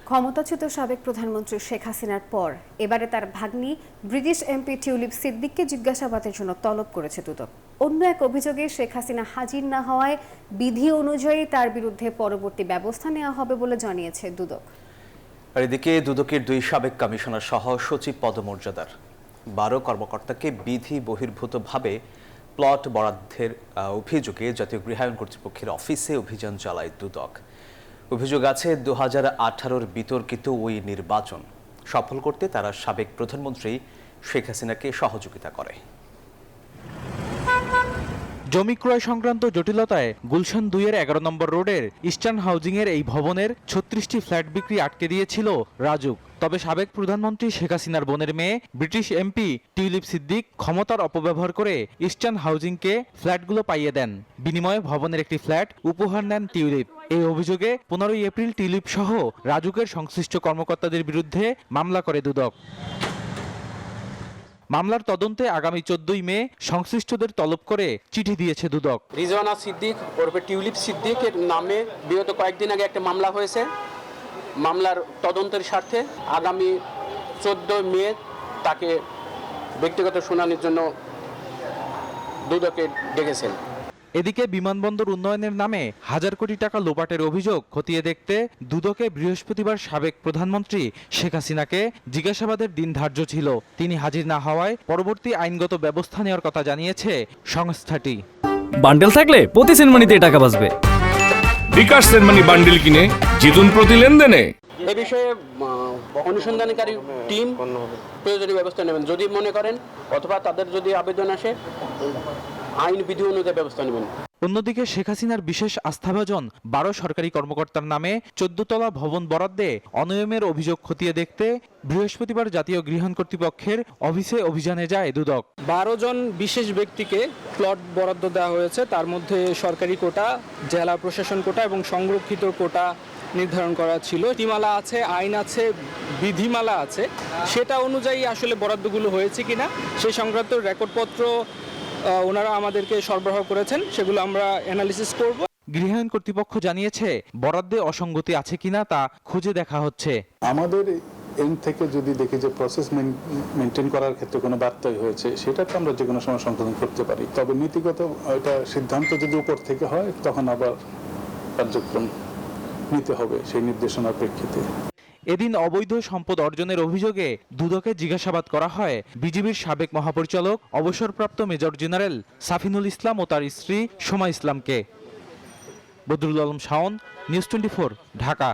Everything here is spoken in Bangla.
ক্ষমতাচ্যুত সাবেক প্রধানমন্ত্রী শেখ হাসিনার পর এবারে তার ভাগ্নি ব্রিটিশ এমপি টিউলিপ সিদ্দিককে জিজ্ঞাসাবাদের জন্য তলব করেছে দুদক। অন্য এক অভিযোগে শেখ হাসিনা হাজির না হওয়ায় বিধি অনুযায়ী তার বিরুদ্ধে পরবর্তী ব্যবস্থা নেওয়া হবে বলে জানিয়েছে দুদক। আর এদিকে দুদকের 2 সাবেক কমিশনার সহ সচিব পদমর্যাদার 12 কর্মকর্তাকে বিধি বহির্ভূতভাবে প্লট বরাদ্দের অভিযোগে জাতীয় গৃহায়ণ কর্তৃপক্ষের অফিসে অভিযান চালায় দুদক। অভিযোগ আছে 2018-র বিতর্কিত ওই নির্বাচন সফল করতে তারা সাবেক প্রধানমন্ত্রী শেখ হাসিনাকে সহযোগিতা করে। জমি ক্রয় সংক্রান্ত জটিলতায় গুলশান 2-এর 11 নম্বর রোডের ইস্টার্ন হাউজিংয়ের এই ভবনের 36টি ফ্ল্যাট বিক্রি আটকে দিয়েছিল রাজুক। তবে সাবেক প্রধানমন্ত্রী শেখ হাসিনার বোনের মেয়ে ব্রিটিশ এমপি টিউলিপ সিদ্দিক ক্ষমতার অপব্যবহার করে ইস্টার্ন হাউজিংকে ফ্ল্যাটগুলো পাইয়ে দেন। বিনিময়ে ভবনের একটি ফ্ল্যাট উপহার নেন টিউলিপ। এই অভিযোগে 15 এপ্রিল টিউলিপ সহ রাজুকের সংশ্লিষ্ট কর্মকর্তাদের বিরুদ্ধে মামলা করে দুদক। মামলার তদন্তে আগামী 14 মে সংশ্লিষ্টদের তলব করে চিঠি দিয়েছে দুদক। রিজওয়ানা সিদ্দিক ওরফে টিউলিপ সিদ্দিকের নামে বিগত কয়েকদিন আগে একটা মামলা হয়েছে। মামলার তদন্তের স্বার্থে আগামী 14 মে তাকে ব্যক্তিগত শুনানির জন্য দুদকে ডেকেছেন। এদিকে বিমানবন্দর উন্নয়নের নামে হাজার কোটি টাকা লোপাটের অভিযোগ খতিয়ে দেখতে দুদকে বৃহস্পতিবার সাবেক প্রধানমন্ত্রী শেখ হাসিনাকে জিজ্ঞাসাবাদের দিন ধার্য ছিল। তিনি হাজির না হওয়ায় পরবর্তী আইনগত ব্যবস্থা নেওয়ার কথা জানিয়েছে সংস্থাটি। বান্ডেল থাকলে প্রতি সেনমানিতে টাকা বাঁচবে। বিকাশ সেনমানি বান্ডেল কিনে জিতুন প্রতি লেনদেনে। এ বিষয়ে অনুসন্ধানকারী টিম প্রয়োজনীয় ব্যবস্থা নেবেন যদি মনে করেন, অথবা তাদের যদি আবেদন আসে আইন বিধি অনুযায়ী ব্যবস্থা নেবেন। অন্যদিকে শেখ হাসিনার বিশেষ আস্থাভাজন 12 সরকারি কর্মকর্তার নামে 14 তলা ভবন বরাদ্দে অনিয়মের অভিযোগ খতিয়ে দেখতে বৃহস্পতিবার জাতীয় গৃহায়ণ কর্তৃপক্ষের অফিসে অভিযানে যায় দুদক। 12 জন বিশেষ ব্যক্তিকে প্লট বরাদ্দ দেওয়া হয়েছে। তার মধ্যে সরকারি কোটা, জেলা প্রশাসন কোটা এবং সংরক্ষিত কোটা নির্ধারণ করা ছিল। নীতিমালা আছে, আইন আছে, বিধিমালা আছে, সেটা অনুযায়ী আসলে বরাদ্দগুলো হয়েছে কিনা সেই সংক্রান্ত রেকর্ডপত্র ওনারা আমাদেরকে সরবরাহ করেছেন, সেগুলো আমরা অ্যানালিসিস করব। গৃহায়ণ কর্তৃপক্ষ জানিয়েছে বরাদ্দে অসঙ্গতি আছে কিনা তা খুঁজে দেখা হচ্ছে। আমাদের এন্ড থেকে যদি দেখি যে প্রসেস মেনটেন করার ক্ষেত্রে কোনো ব্যত্যয় হয়েছে, সেটা তো আমরা যে কোনো সময় সংশোধন করতে পারি। তবে নীতিগত এটা সিদ্ধান্ত যদি উপর থেকে হয় তখন আবার কার্যক্রম নিতে হবে সেই নির্দেশনার প্রেক্ষিতে। এদিন অবৈধ সম্পদ অর্জনের অভিযোগে দুদকে জিজ্ঞাসাবাদ করা হয় বিজিবির সাবেক মহাপরিচালক অবসরপ্রাপ্ত মেজর জেনারেল সাফিনুল ইসলাম ও তার স্ত্রী সোমা ইসলামকে। বদরুল আলম শাওন, নিউজ 24, ঢাকা।